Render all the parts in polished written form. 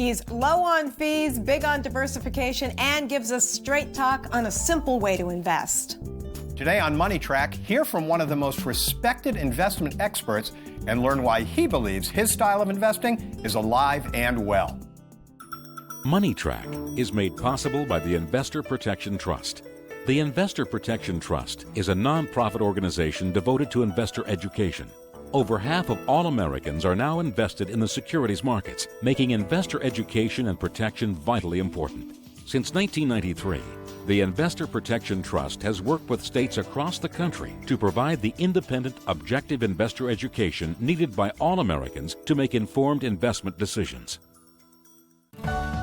He's low on fees, big on diversification, and gives us straight talk on a simple way to invest. Today on MoneyTrack, hear from one of the most respected investment experts and learn why he believes his style of investing is alive and well. MoneyTrack is made possible by the Investor Protection Trust. The Investor Protection Trust is a nonprofit organization devoted to investor education. Over half of all Americans are now invested in the securities markets, making investor education and protection vitally important. Since 1993, the Investor Protection Trust has worked with states across the country to provide the independent, objective investor education needed by all Americans to make informed investment decisions.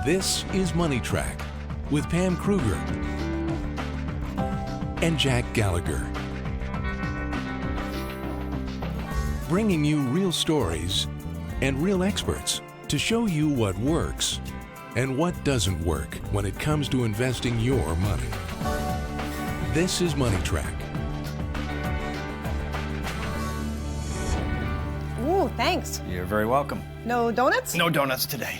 This is MoneyTrack with Pam Kruger and Jack Gallagher. Bringing you real stories and real experts to show you what works and what doesn't work when it comes to investing your money. This is MoneyTrack. Ooh, thanks. You're very welcome. No donuts? No donuts today.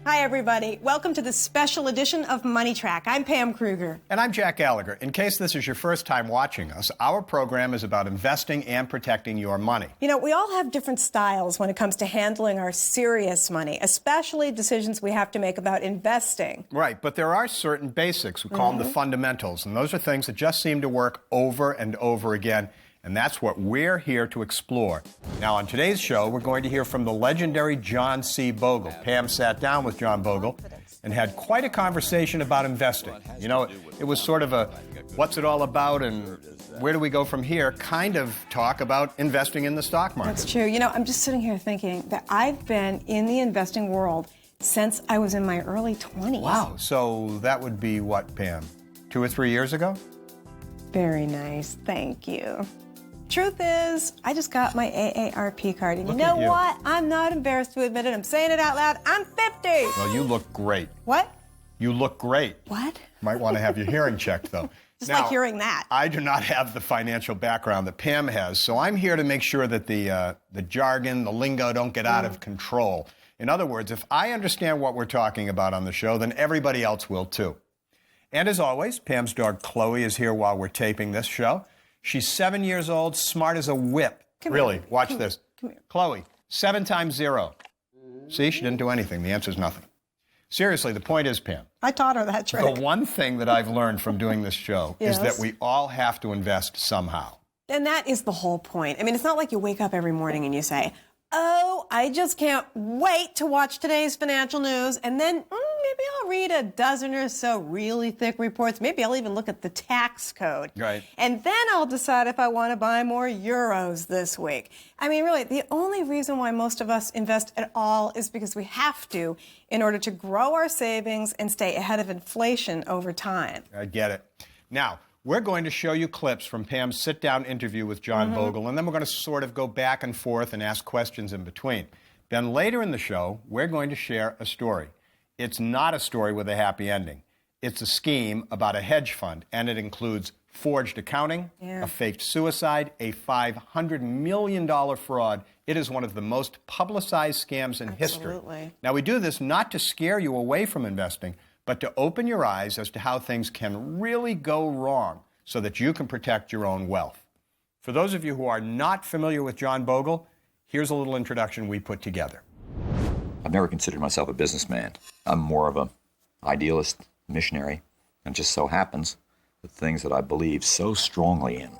Hi, everybody. Welcome to this special edition of MoneyTrack. I'm Pam Kruger. And I'm Jack Gallagher. In case this is your first time watching us, our program is about investing and protecting your money. You know, we all have different styles when it comes to handling our serious money, especially decisions we have to make about investing. Right, but there are certain basics. We call them the fundamentals, and those are things that just seem to work over and over again. And that's what we're here to explore. Now, on today's show, we're going to hear from the legendary John C. Bogle. Pam sat down with John Bogle and had quite a conversation about investing. You know, it was sort of a what's it all about and where do we go from here kind of talk about investing in the stock market. That's true. You know, I'm just sitting here thinking that I've been in the investing world since I was in my early 20s. Wow. So that would be what, Pam? 2 or 3 years ago? Very nice. Thank you. Truth is, I just got my AARP card. And Look you know at you. what? I'm not embarrassed to admit it. I'm saying it out loud. I'm 50. Well, you look great. What? You look great. What? Might want to have your hearing checked, though. Just Now, like hearing that. I do not have the financial background that Pam has, so I'm here to make sure that the jargon, the lingo don't get out of control. In other words, if I understand what we're talking about on the show, then everybody else will too. And as always, Pam's dog Chloe is here while we're taping this show. She's 7 years old, smart as a whip. Really, watch this. Come here. Chloe, 7 times 0. See, she didn't do anything. The answer's nothing. Seriously, the point is, Pam, I taught her that trick. the one thing that I've learned from doing this show is that we all have to invest somehow. And that is the whole point. I mean, it's not like you wake up every morning and you say, oh, I just can't wait to watch today's financial news, and then maybe I'll read a dozen or so really thick reports. Maybe I'll even look at the tax code. Right. And then I'll decide if I want to buy more euros this week. I mean, really, the only reason why most of us invest at all is because we have to in order to grow our savings and stay ahead of inflation over time. I get it. Now, we're going to show you clips from Pam's sit-down interview with John Bogle, and then we're going to sort of go back and forth and ask questions in between. Then later in the show, we're going to share a story. It's not a story with a happy ending. It's a scheme about a hedge fund, and it includes forged accounting, a faked suicide, a $500 million fraud. It is one of the most publicized scams in history. Now, we do this not to scare you away from investing, but to open your eyes as to how things can really go wrong so that you can protect your own wealth. For those of you who are not familiar with John Bogle, here's a little introduction we put together. I've never considered myself a businessman. I'm more of an idealist, missionary, and just so happens the things that I believe so strongly in,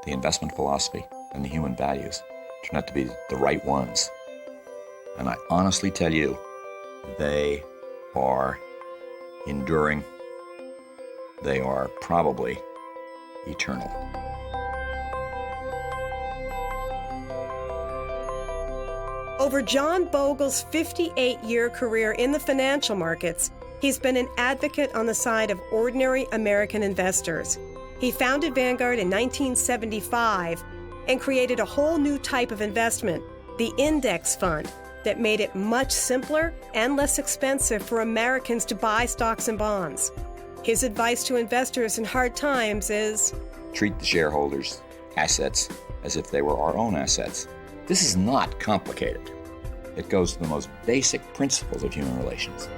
the investment philosophy and the human values, turn out to be the right ones. And I honestly tell you, they are enduring. They are probably eternal. Over John Bogle's 58-year career in the financial markets, he's been an advocate on the side of ordinary American investors. He founded Vanguard in 1975 and created a whole new type of investment, the index fund, that made it much simpler and less expensive for Americans to buy stocks and bonds. His advice to investors in hard times is, treat the shareholders' assets as if they were our own assets. This is not complicated. It goes to the most basic principles of human relations.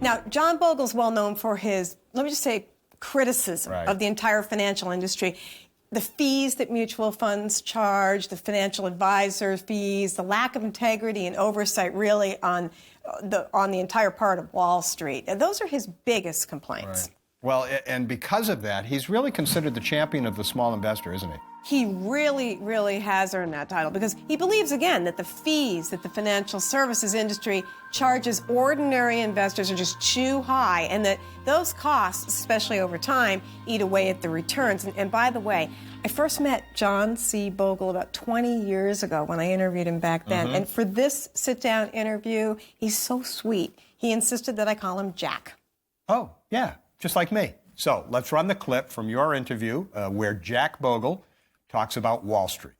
Now, John Bogle's well known for his, let me just say, criticism of the entire financial industry. The fees that mutual funds charge, the financial advisor fees, the lack of integrity and oversight really on the entire part of Wall Street. And those are his biggest complaints. Right. Well, and because of that, he's really considered the champion of the small investor, isn't he? He really, really has earned that title because he believes, again, that the fees that the financial services industry charges ordinary investors are just too high, and that those costs, especially over time, eat away at the returns. And by the way, I first met John C. Bogle about 20 years ago when I interviewed him back then. And for this sit-down interview, he's so sweet. He insisted that I call him Jack. Oh, yeah, just like me. So let's run the clip from your interview where Jack Bogle talks about Wall Street.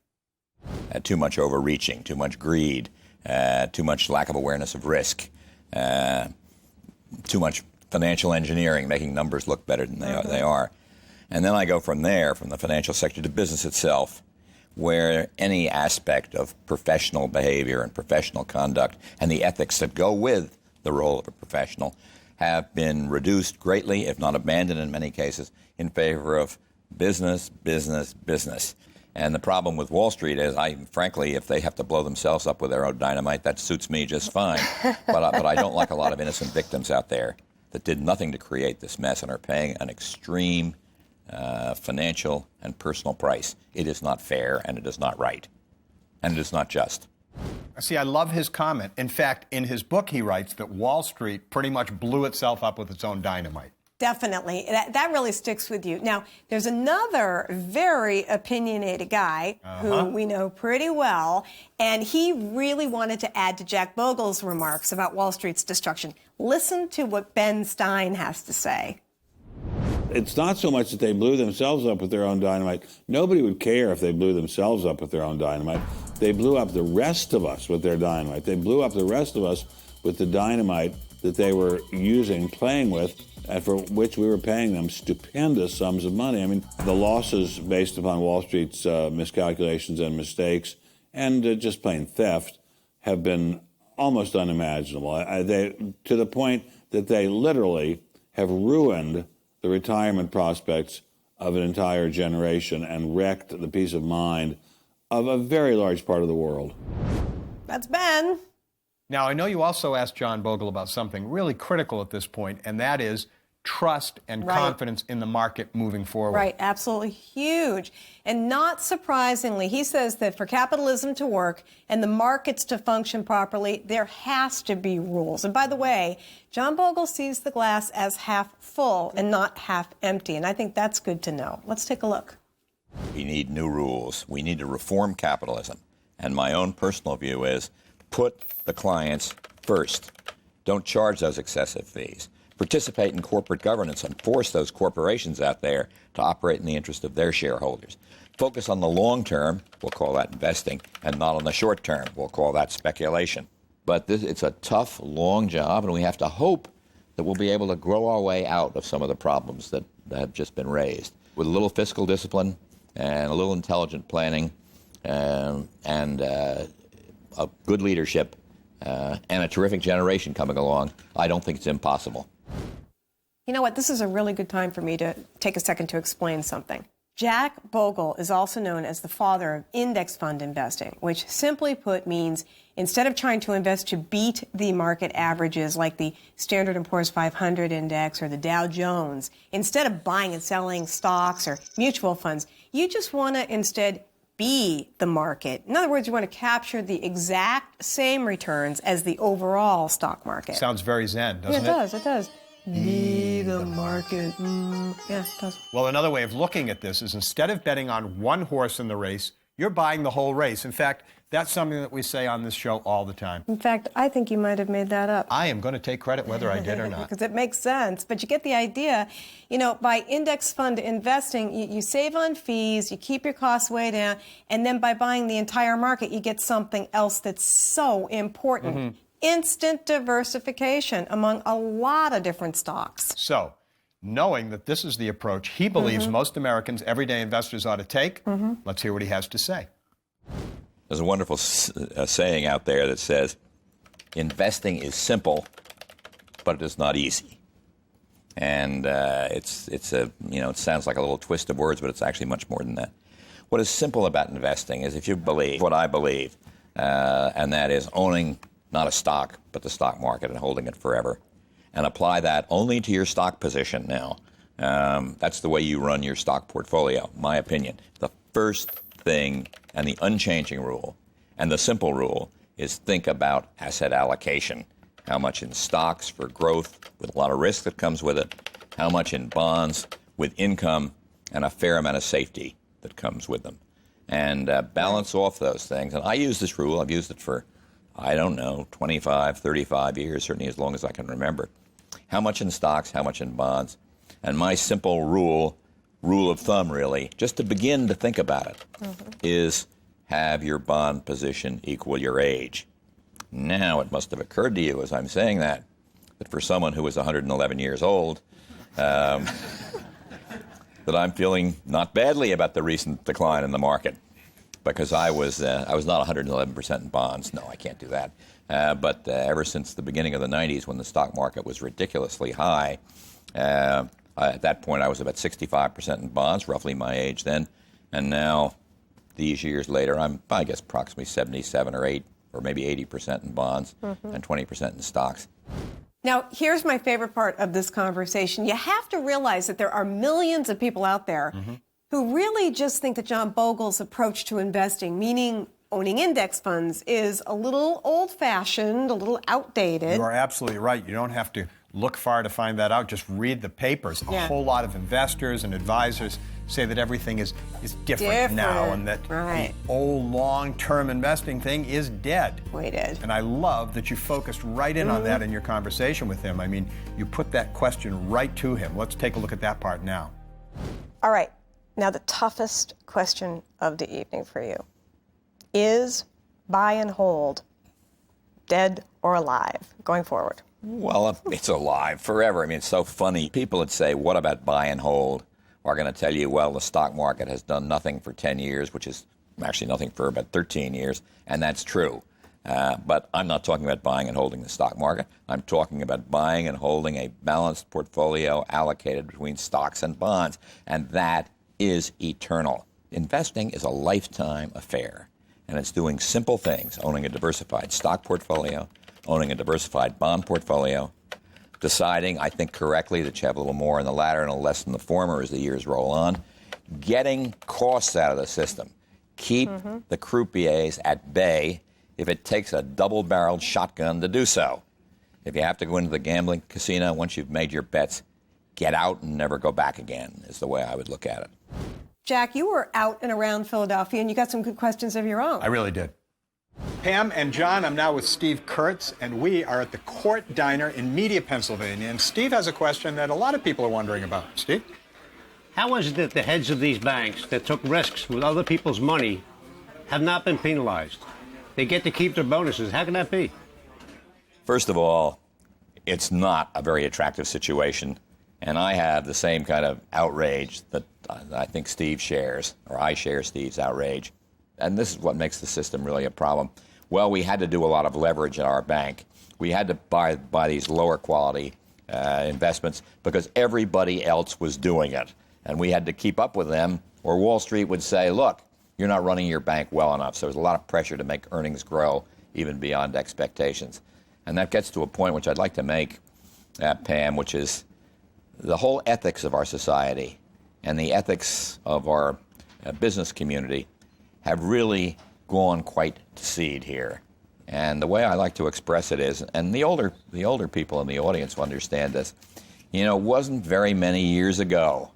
Too much overreaching, too much greed, too much lack of awareness of risk, too much financial engineering, making numbers look better than they are. And then I go from there, from the financial sector to business itself, where any aspect of professional behavior and professional conduct and the ethics that go with the role of a professional have been reduced greatly, if not abandoned in many cases, in favor of business, business, business. And the problem with Wall Street is, frankly, if they have to blow themselves up with their own dynamite, that suits me just fine. But I don't like a lot of innocent victims out there that did nothing to create this mess and are paying an extreme financial and personal price. It is not fair, and it is not right, and it is not just. See, I love his comment. In fact, in his book, he writes that Wall Street pretty much blew itself up with its own dynamite. Definitely. That really sticks with you. Now, there's another very opinionated guy who we know pretty well, and he really wanted to add to Jack Bogle's remarks about Wall Street's destruction. Listen to what Ben Stein has to say. It's not so much that they blew themselves up with their own dynamite. Nobody would care if they blew themselves up with their own dynamite. They blew up the rest of us with their dynamite. They blew up the rest of us with the dynamite that they were using, playing with, and for which we were paying them stupendous sums of money. I mean, the losses based upon Wall Street's miscalculations and mistakes and just plain theft have been almost unimaginable. To the point that they literally have ruined the retirement prospects of an entire generation and wrecked the peace of mind of a very large part of the world. That's Ben. Now, I know you also asked John Bogle about something really critical at this point, and that is trust and confidence in the market moving forward. Right, absolutely huge. And not surprisingly, he says that for capitalism to work and the markets to function properly, there has to be rules. And by the way, John Bogle sees the glass as half full and not half empty, and I think that's good to know. Let's take a look. We need new rules. We need to reform capitalism. And my own personal view is put the clients first. Don't charge those excessive fees. Participate in corporate governance and force those corporations out there to operate in the interest of their shareholders. Focus on the long term, we'll call that investing, and not on the short term, we'll call that speculation. But it's a tough, long job, and we have to hope that we'll be able to grow our way out of some of the problems that have just been raised. With a little fiscal discipline and a little intelligent planning and a good leadership and a terrific generation coming along, I don't think it's impossible. You know what? This is a really good time for me to take a second to explain something. Jack Bogle is also known as the father of index fund investing, which simply put means instead of trying to invest to beat the market averages like the Standard & Poor's 500 index or the Dow Jones, instead of buying and selling stocks or mutual funds, you just want to instead be the market. In other words, you want to capture the exact same returns as the overall stock market. Sounds very zen, doesn't it? Yeah, it does. Be the market. Yeah, it does. Well, another way of looking at this is instead of betting on one horse in the race, you're buying the whole race. In fact, that's something that we say on this show all the time. In fact, I think you might have made that up. I am going to take credit whether I did or not. Because it makes sense. But you get the idea. You know, by index fund investing, you save on fees, you keep your costs way down, and then by buying the entire market, you get something else that's so important. Instant diversification among a lot of different stocks. So, knowing that this is the approach he believes most Americans, everyday investors, ought to take, let's hear what he has to say. There's a wonderful saying out there that says, investing is simple, but it is not easy. And it sounds like a little twist of words, but it's actually much more than that. What is simple about investing is if you believe what I believe, and that is owning not a stock, but the stock market and holding it forever, and apply that only to your stock position now. That's the way you run your stock portfolio, my opinion. The first thing and the unchanging rule and the simple rule is think about asset allocation. How much in stocks for growth with a lot of risk that comes with it, how much in bonds with income and a fair amount of safety that comes with them. And balance off those things. And I use this rule. I've used it for, 25, 35 years, certainly as long as I can remember. How much in stocks, how much in bonds. And my simple rule of thumb really, just to begin to think about it, is have your bond position equal your age. Now, it must have occurred to you as I'm saying that for someone who is 111 years old, that I'm feeling not badly about the recent decline in the market, because I was not 111% in bonds. No, I can't do that. But ever since the beginning of the 90s, when the stock market was ridiculously high, at that point I was about 65% in bonds, roughly my age then, and now, these years later, I'm, I guess, approximately 77 or 8, or maybe 80% in bonds and 20% in stocks. Now, here's my favorite part of this conversation. You have to realize that there are millions of people out there who really just think that John Bogle's approach to investing, meaning owning index funds, is a little old-fashioned, a little outdated. You are absolutely right. You don't have to look far to find that out. Just read the papers. A whole lot of investors and advisors say that everything is different now, and that the old long-term investing thing is dead. Weighted. And I love that you focused right in on that in your conversation with him. I mean, you put that question right to him. Let's take a look at that part now. All right. Now, the toughest question of the evening for you. Is buy and hold dead or alive going forward? Well, it's alive forever. I mean, it's so funny. People that say, what about buy and hold, are going to tell you, well, the stock market has done nothing for 10 years, which is actually nothing for about 13 years, and that's true. But I'm not talking about buying and holding the stock market. I'm talking about buying and holding a balanced portfolio allocated between stocks and bonds, and that is eternal. Investing is a lifetime affair, and it's doing simple things, owning a diversified stock portfolio, owning a diversified bond portfolio, deciding, I think correctly, that you have a little more in the latter and a less in the former as the years roll on, getting costs out of the system. Keep the croupiers at bay if it takes a double-barreled shotgun to do so. If you have to go into the gambling casino once you've made your bets, get out and never go back again, is the way I would look at it. Jack, you were out and around Philadelphia, and you got some good questions of your own. I really did. Pam and John, I'm now with Steve Kurtz, and we are at the Court Diner in Media, Pennsylvania. And Steve has a question that a lot of people are wondering about. Steve? How is it that the heads of these banks that took risks with other people's money have not been penalized? They get to keep their bonuses. How can that be? First of all, it's not a very attractive situation. And I have the same kind of outrage that I think Steve shares, or I share Steve's outrage. And this is what makes the system really a problem. Well, we had to do a lot of leverage at our bank. We had to buy these lower quality investments because everybody else was doing it. And we had to keep up with them, or Wall Street would say, look, you're not running your bank well enough. So there's a lot of pressure to make earnings grow even beyond expectations. And that gets to a point which I'd like to make, Pam, which is the whole ethics of our society and the ethics of our business community have really gone quite to seed here. And the way I like to express it is, and the older people in the audience will understand this, it wasn't very many years ago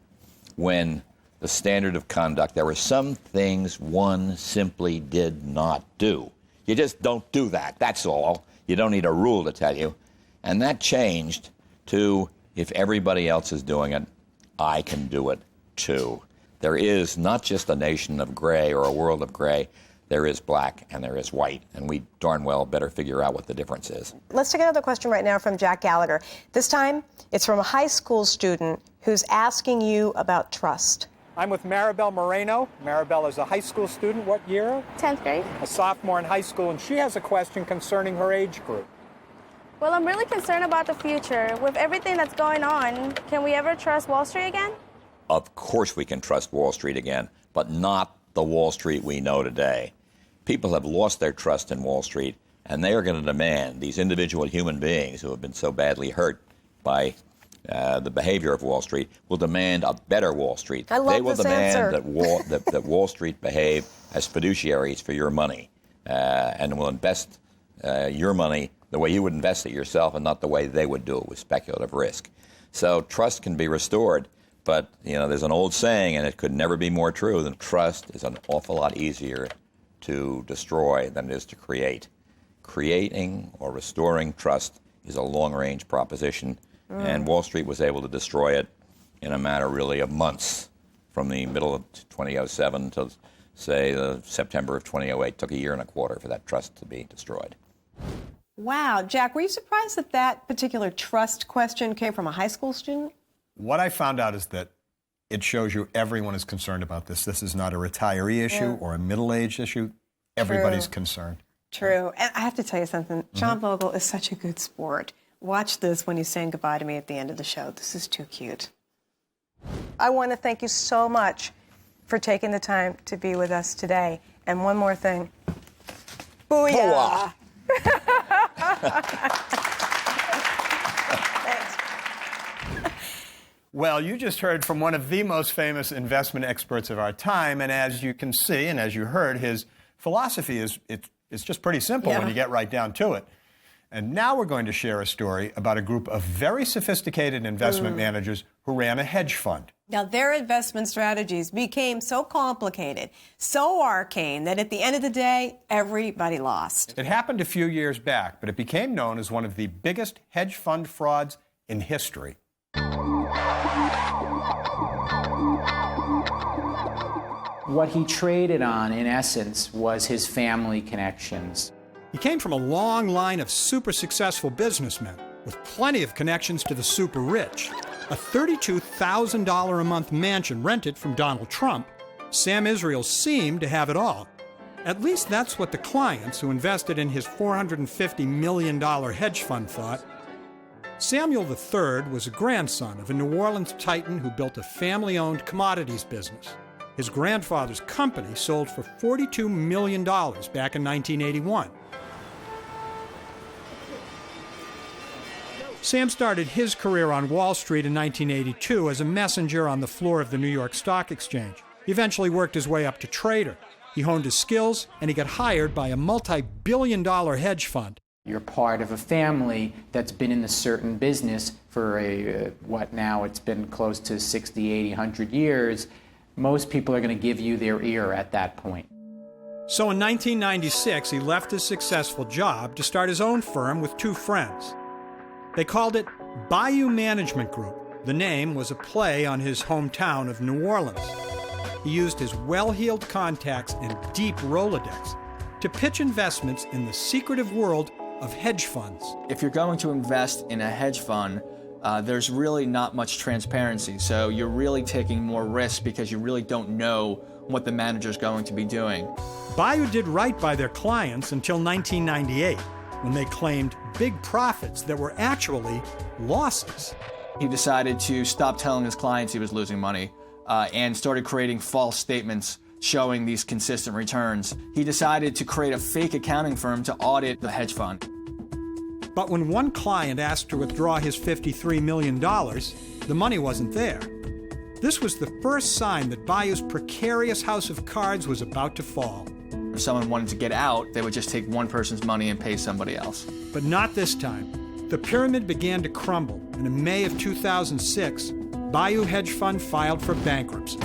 when the standard of conduct, there were some things one simply did not do. You just don't do that, that's all. You don't need a rule to tell you. And that changed to, if everybody else is doing it, I can do it too. There is not just a nation of gray or a world of gray. There is black and there is white, and we darn well better figure out what the difference is. Let's take another question right now from Jack Gallagher. This time, it's from a high school student who's asking you about trust. I'm with Maribel Moreno. Maribel is a high school student. What year? 10th grade. A sophomore in high school, and she has a question concerning her age group. Well, I'm really concerned about the future. With everything that's going on, can we ever trust Wall Street again? Of course we can trust Wall Street again, but not the Wall Street we know today. People have lost their trust in Wall Street, and they are going to demand, these individual human beings who have been so badly hurt by the behavior of Wall Street, will demand a better Wall Street. I love they will this demand answer. that Wall Street behave as fiduciaries for your money and will invest your money the way you would invest it yourself and not the way they would do it with speculative risk. So trust can be restored, but there's an old saying, and it could never be more true, than trust is an awful lot easier to destroy than it is to create. Creating or restoring trust is a long-range proposition, and Wall Street was able to destroy it in a matter really of months, from the middle of 2007 to, say, September of 2008. It took a year and a quarter for that trust to be destroyed. Wow. Jack, were you surprised that that particular trust question came from a high school student? What I found out is that it shows you everyone is concerned about this. This is not a retiree issue or a middle-aged issue. Everybody's concerned. True. And I have to tell you something. John Bogle is such a good sport. Watch this when he's saying goodbye to me at the end of the show. This is too cute. I want to thank you so much for taking the time to be with us today. And one more thing. Booyah! Thanks. Well, you just heard from one of the most famous investment experts of our time, and as you can see, and as you heard, his philosophy is it's just pretty simple when you get right down to it. And now we're going to share a story about a group of very sophisticated investment managers who ran a hedge fund. Now, their investment strategies became so complicated, so arcane, that at the end of the day, everybody lost. It happened a few years back, but it became known as one of the biggest hedge fund frauds in history. What he traded on, in essence, was his family connections. He came from a long line of super successful businessmen with plenty of connections to the super rich. A $32,000 a month mansion rented from Donald Trump, Sam Israel seemed to have it all. At least that's what the clients who invested in his $450 million hedge fund thought. Samuel III was a grandson of a New Orleans titan who built a family-owned commodities business. His grandfather's company sold for $42 million back in 1981. Sam started his career on Wall Street in 1982 as a messenger on the floor of the New York Stock Exchange. He eventually worked his way up to trader. He honed his skills, and he got hired by a multi-billion-dollar hedge fund. You're part of a family that's been in a certain business for now it's been close to 60, 80, 100 years. Most people are going to give you their ear at that point. So in 1996, he left his successful job to start his own firm with two friends. They called it Bayou Management Group. The name was a play on his hometown of New Orleans. He used his well-heeled contacts and deep Rolodex to pitch investments in the secretive world of hedge funds. If you're going to invest in a hedge fund, there's really not much transparency. So you're really taking more risk because you really don't know what the manager's going to be doing. Bayou did right by their clients until 1998, when they claimed big profits that were actually losses. He decided to stop telling his clients he was losing money and started creating false statements showing these consistent returns. He decided to create a fake accounting firm to audit the hedge fund. But when one client asked to withdraw his $53 million, the money wasn't there. This was the first sign that Bayou's precarious house of cards was about to fall. If someone wanted to get out, they would just take one person's money and pay somebody else. But not this time. The pyramid began to crumble, and in May of 2006, Bayou Hedge Fund filed for bankruptcy.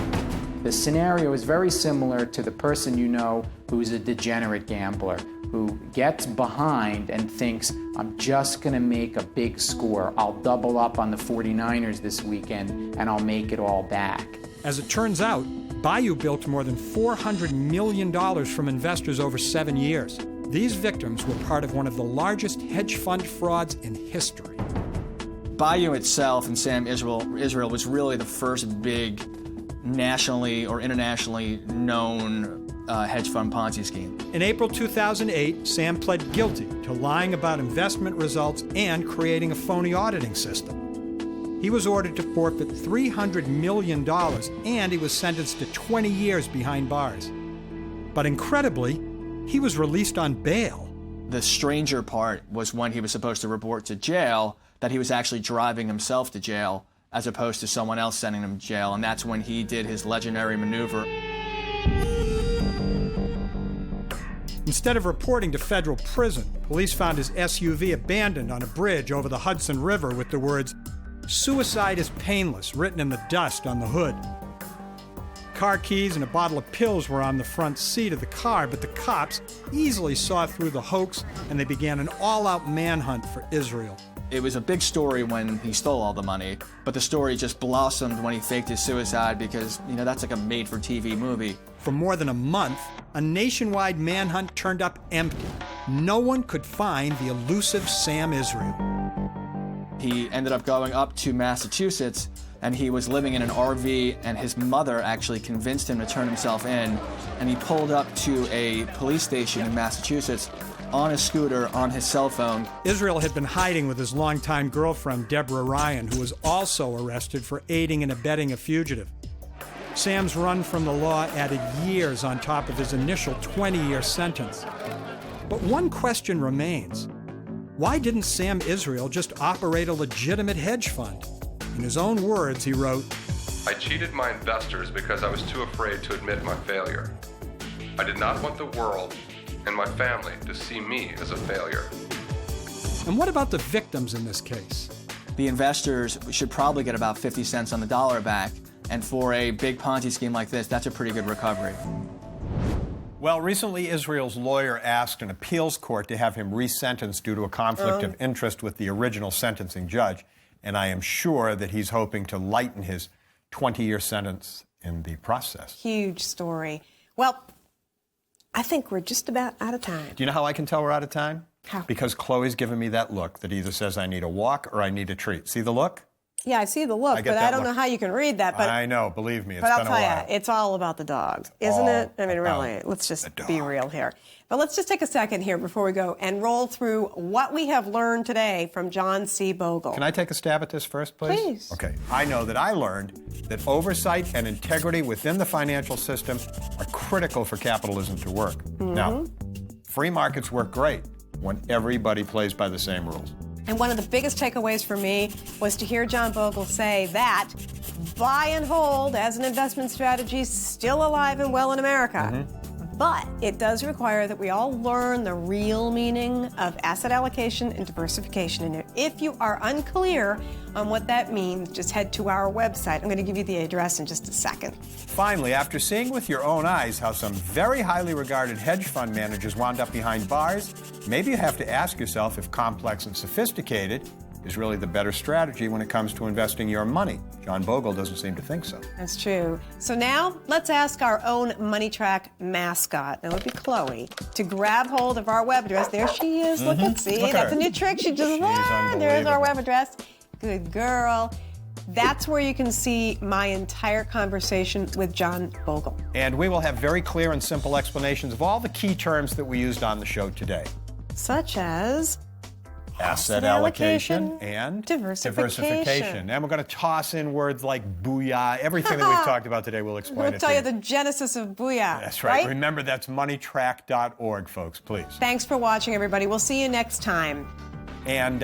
The scenario is very similar to the person you know who's a degenerate gambler, who gets behind and thinks, I'm just going to make a big score. I'll double up on the 49ers this weekend, and I'll make it all back. As it turns out, Bayou built more than $400 million from investors over 7 years. These victims were part of one of the largest hedge fund frauds in history. Bayou itself and Sam Israel was really the first big nationally or internationally known hedge fund Ponzi scheme. In April 2008, Sam pled guilty to lying about investment results and creating a phony auditing system. He was ordered to forfeit $300 million, and he was sentenced to 20 years behind bars. But incredibly, he was released on bail. The stranger part was when he was supposed to report to jail that he was actually driving himself to jail as opposed to someone else sending him to jail, and that's when he did his legendary maneuver. Instead of reporting to federal prison, police found his SUV abandoned on a bridge over the Hudson River with the words, "Suicide is painless," written in the dust on the hood. Car keys and a bottle of pills were on the front seat of the car, but the cops easily saw through the hoax, and they began an all-out manhunt for Israel. It was a big story when he stole all the money, but the story just blossomed when he faked his suicide because, you know, that's like a made-for-TV movie. For more than a month, a nationwide manhunt turned up empty. No one could find the elusive Sam Israel. He ended up going up to Massachusetts, and he was living in an RV, and his mother actually convinced him to turn himself in, and he pulled up to a police station in Massachusetts on a scooter, on his cell phone. Israel had been hiding with his longtime girlfriend, Deborah Ryan, who was also arrested for aiding and abetting a fugitive. Sam's run from the law added years on top of his initial 20-year sentence. But one question remains. Why didn't Sam Israel just operate a legitimate hedge fund? In his own words, he wrote, "I cheated my investors because I was too afraid to admit my failure. I did not want the world and my family to see me as a failure." And what about the victims in this case? The investors should probably get about 50 cents on the dollar back, and for a big Ponzi scheme like this, that's a pretty good recovery. Well, recently Israel's lawyer asked an appeals court to have him resentenced due to a conflict of interest with the original sentencing judge, and I am sure that he's hoping to lighten his 20-year sentence in the process. Huge story. Well, I think we're just about out of time. Do you know how I can tell we're out of time? How? Because Chloe's giving me that look that either says I need a walk or I need a treat. See the look? Yeah, I see the look, but I don't know how you can read that. But I know, believe me, it's but been I'll a tell while. you, it's all about the dog, isn't it? I mean, really, let's just be real here. But let's just take a second here before we go and roll through what we have learned today from John C. Bogle. Can I take a stab at this first, please? Please. Okay. I know that I learned that oversight and integrity within the financial system are critical for capitalism to work. Now, free markets work great when everybody plays by the same rules. And one of the biggest takeaways for me was to hear John Bogle say that buy and hold as an investment strategy is still alive and well in America. But it does require that we all learn the real meaning of asset allocation and diversification. And if you are unclear on what that means, just head to our website. I'm going to give you the address in just a second. Finally, after seeing with your own eyes how some very highly regarded hedge fund managers wound up behind bars, maybe you have to ask yourself if complex and sophisticated is really the better strategy when it comes to investing your money. John Bogle doesn't seem to think so. That's true. So now let's ask our own MoneyTrack mascot, that would be Chloe, to grab hold of our web address. There she is. Look and see. Look at That's her. a new trick. She just, there's our web address. Good girl. That's where you can see my entire conversation with John Bogle. And we will have very clear and simple explanations of all the key terms that we used on the show today. Such as asset allocation and diversification. And we're going to toss in words like booyah. Everything that we've talked about today, we'll explain We'll tell you the genesis of booyah. That's right. Remember, that's MoneyTrack.org, folks, please. Thanks for watching, everybody. We'll see you next time. And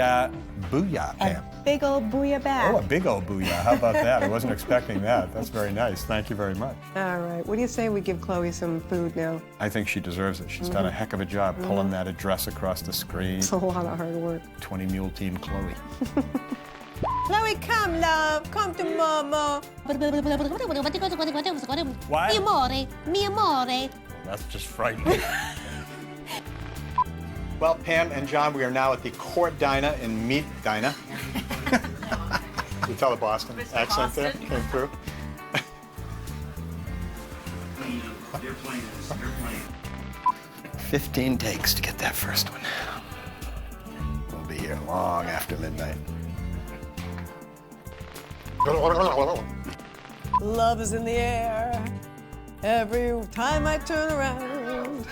booyah, Pam. Big old booyah back. Oh, a big old booyah. How about that? I wasn't expecting that. That's very nice. Thank you very much. All right. What do you say we give Chloe some food now? I think she deserves it. She's done a heck of a job pulling that address across the screen. It's a lot of hard work. 20 Mule Team Chloe. Chloe, come, love. Come to Mama. What? Mi amore. That's just frightening. Well, Pam and John, we are now at the Court Dinah in Meat Dinah. You tell the Boston accent there came through. You're playing this. You're playing. 15 takes to get that first one. We'll be here long after midnight. Love is in the air every time I turn around.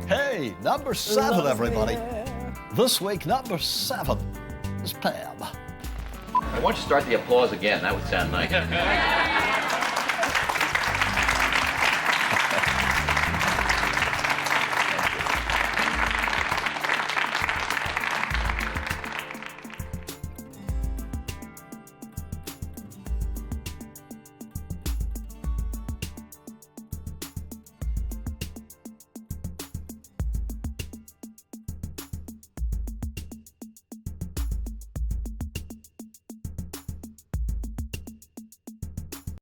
Hey, number 7, everybody. This week, number 7 is Pam. I want you to start the applause again. That would sound nice.